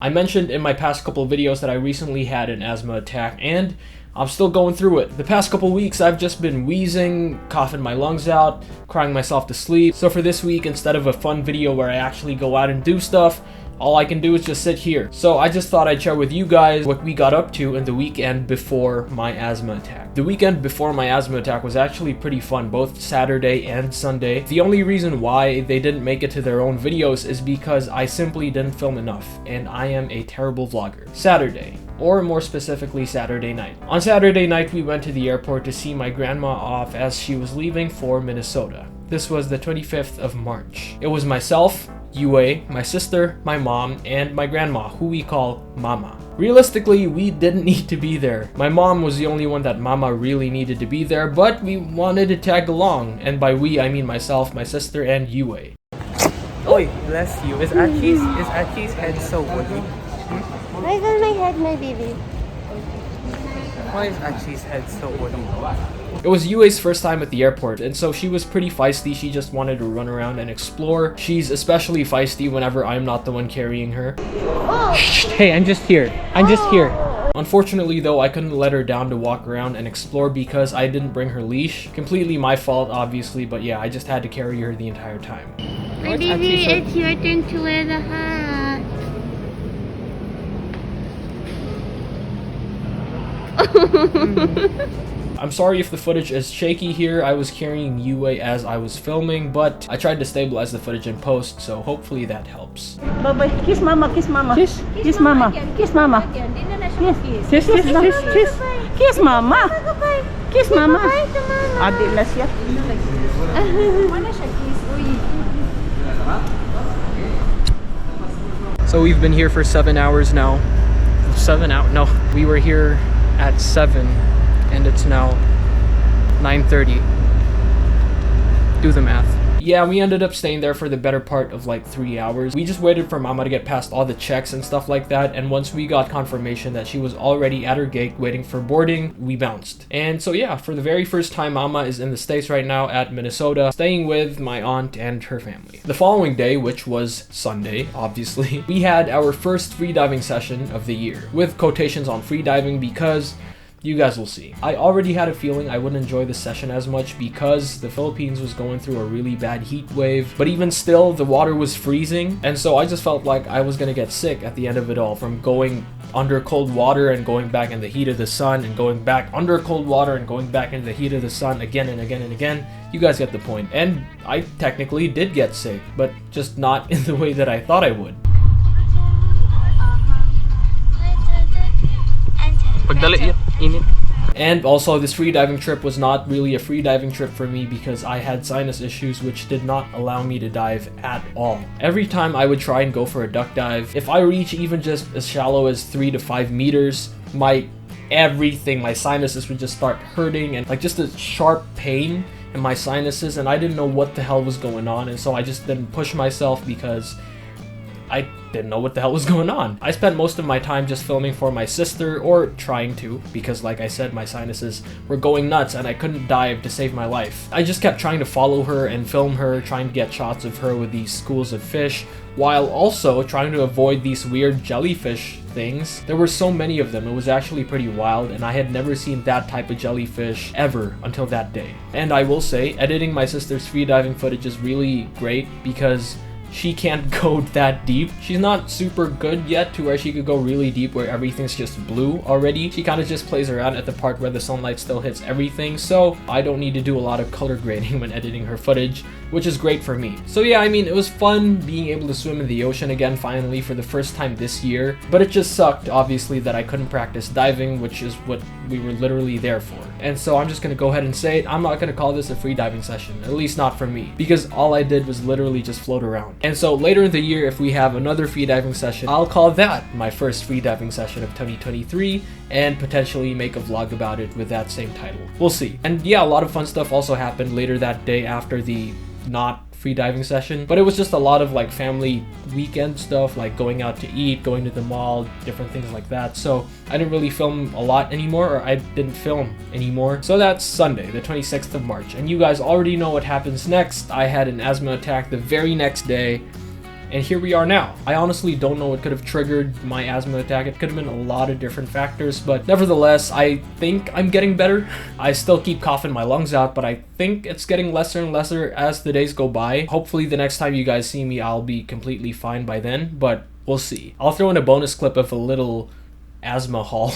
I mentioned in my past couple of videos that I recently had an asthma attack, and I'm still going through it. The past couple weeks I've just been wheezing, coughing my lungs out, crying myself to sleep. So for this week, instead of a fun video where I actually go out and do stuff, all I can do is just sit here. So I just thought I'd share with you guys what we got up to in the weekend before my asthma attack. The weekend before my asthma attack was actually pretty fun, both Saturday and Sunday. The only reason why they didn't make it to their own videos is because I simply didn't film enough, and I am a terrible vlogger. Saturday, or more specifically Saturday night. On Saturday night, we went to the airport to see my grandma off as she was leaving for Minnesota. This was the 25th of March. It was myself, Yue, my sister, my mom, and my grandma, who we call Mama. Realistically, we didn't need to be there. My mom was the only one that Mama really needed to be there, but we wanted to tag along, and by we I mean myself, my sister, and Yue. Oi, bless you. Is Achi's head so woody? Right on my head, my baby. Why is Achi's head so woody? It was Yue's first time at the airport, and so she was pretty feisty. She just wanted to run around and explore. She's especially feisty whenever I'm not the one carrying her. Oh. Hey, I'm just here. Here. Unfortunately though, I couldn't let her down to walk around and explore because I didn't bring her leash. Completely my fault, obviously, but yeah, I just had to carry her the entire time. My baby, it's your turn to wear the hat. I'm sorry if the footage is shaky here. I was carrying Yue as I was filming, but I tried to stabilize the footage in post, so hopefully that helps. Bye-bye. Kiss mama, kiss mama. Kiss mama. Kiss mama. Kiss, kiss, kiss, kiss. Kiss mama. Kiss mama. Adik lah siya. So we've been here for 7 hours now. 7 hours? No, we were here at 7 and it's now 9:30. Do the math. Yeah, we ended up staying there for the better part of like 3 hours. We just waited for Mama to get past all the checks and stuff like that, and once we got confirmation that she was already at her gate waiting for boarding, we bounced. And so yeah, for the very first time, Mama is in the States right now at Minnesota, staying with my aunt and her family. The following day, which was Sunday, obviously, we had our first freediving session of the year, with quotations on freediving because you guys will see. I already had a feeling I wouldn't enjoy the session as much because the Philippines was going through a really bad heat wave, but even still, the water was freezing, and so I just felt like I was gonna get sick at the end of it all from going under cold water and going back in the heat of the sun and going back under cold water and going back into the heat of the sun again and again and again. You guys get the point. And I technically did get sick, but just not in the way that I thought I would. And also, this freediving trip was not really a freediving trip for me because I had sinus issues which did not allow me to dive at all. Every time I would try and go for a duck dive, if I reach even just as shallow as 3 to 5 meters, my sinuses would just start hurting and like just a sharp pain in my sinuses, and I didn't know what the hell was going on, and so I just didn't push myself because I didn't know what the hell was going on. I spent most of my time just filming for my sister, or trying to, because like I said, my sinuses were going nuts and I couldn't dive to save my life. I just kept trying to follow her and film her, trying to get shots of her with these schools of fish, while also trying to avoid these weird jellyfish things. There were so many of them, it was actually pretty wild, and I had never seen that type of jellyfish ever until that day. And I will say, editing my sister's freediving footage is really great because she can't go that deep. She's not super good yet to where she could go really deep where everything's just blue already. She kind of just plays around at the part where the sunlight still hits everything, so I don't need to do a lot of color grading when editing her footage, which is great for me. So yeah, I mean, it was fun being able to swim in the ocean again finally for the first time this year, but it just sucked obviously that I couldn't practice diving, which is what we were literally there for. And so I'm just gonna go ahead and say it, I'm not gonna call this a free diving session, at least not for me, because all I did was literally just float around. And so later in the year, if we have another free diving session, I'll call that my first free diving session of 2023 and potentially make a vlog about it with that same title. We'll see. And yeah, a lot of fun stuff also happened later that day after the not free diving session, but it was just a lot of like family weekend stuff, like going out to eat, going to the mall, different things like that. So I didn't really film a lot anymore, or I didn't film anymore. So that's Sunday, the 26th of March, and you guys already know what happens next. I had an asthma attack the very next day. And here we are now. I honestly don't know what could have triggered my asthma attack. It could have been a lot of different factors, but nevertheless, I think I'm getting better. I still keep coughing my lungs out, but I think it's getting lesser and lesser as the days go by. Hopefully the next time you guys see me, I'll be completely fine by then, but we'll see. I'll throw in a bonus clip of a little asthma haul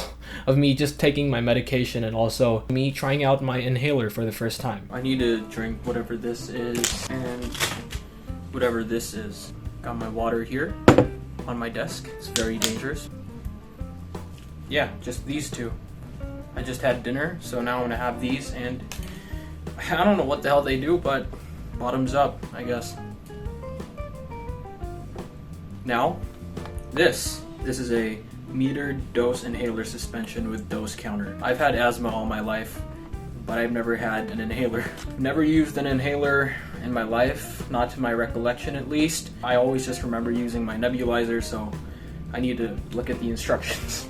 of me just taking my medication and also me trying out my inhaler for the first time. I need to drink whatever this is and whatever this is. Got my water here on my desk. It's very dangerous. Yeah, just these two. I just had dinner, so now I'm gonna have these, and I don't know what the hell they do, but bottoms up, I guess. Now, this is a metered dose inhaler suspension with dose counter. I've had asthma all my life, but I've never had an inhaler. Never used an inhaler in my life, not to my recollection at least. I always just remember using my nebulizer, so I need to look at the instructions.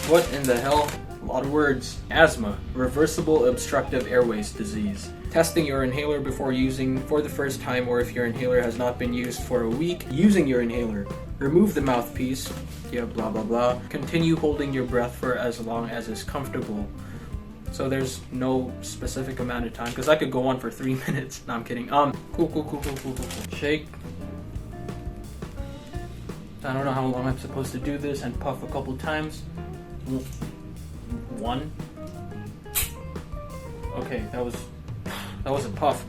What in the hell? A lot of words. Asthma, reversible obstructive airways disease. Testing your inhaler before using for the first time, or if your inhaler has not been used for a week, using your inhaler. Remove the mouthpiece. Yeah, blah blah blah. Continue holding your breath for as long as is comfortable. So there's no specific amount of time, because I could go on for 3 minutes. No, I'm kidding. Cool. Shake. I don't know how long I'm supposed to do this, and puff a couple times. 1. Okay, that was a puff.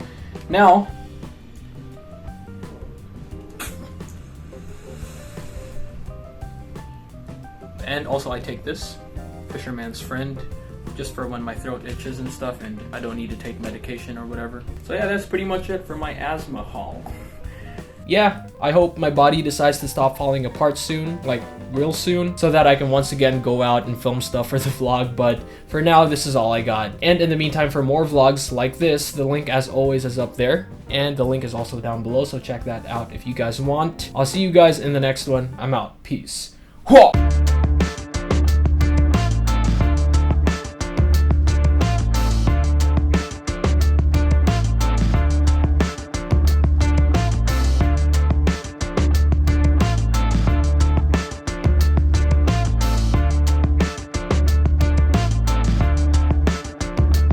Now, and also I take this, Fisherman's Friend, just for when my throat itches and stuff and I don't need to take medication or whatever. So yeah, that's pretty much it for my asthma haul. Yeah, I hope my body decides to stop falling apart soon, like real soon, so that I can once again go out and film stuff for the vlog, but for now, this is all I got. And in the meantime, for more vlogs like this, the link as always is up there, and the link is also down below, so check that out if you guys want. I'll see you guys in the next one. I'm out. Peace. Whoa!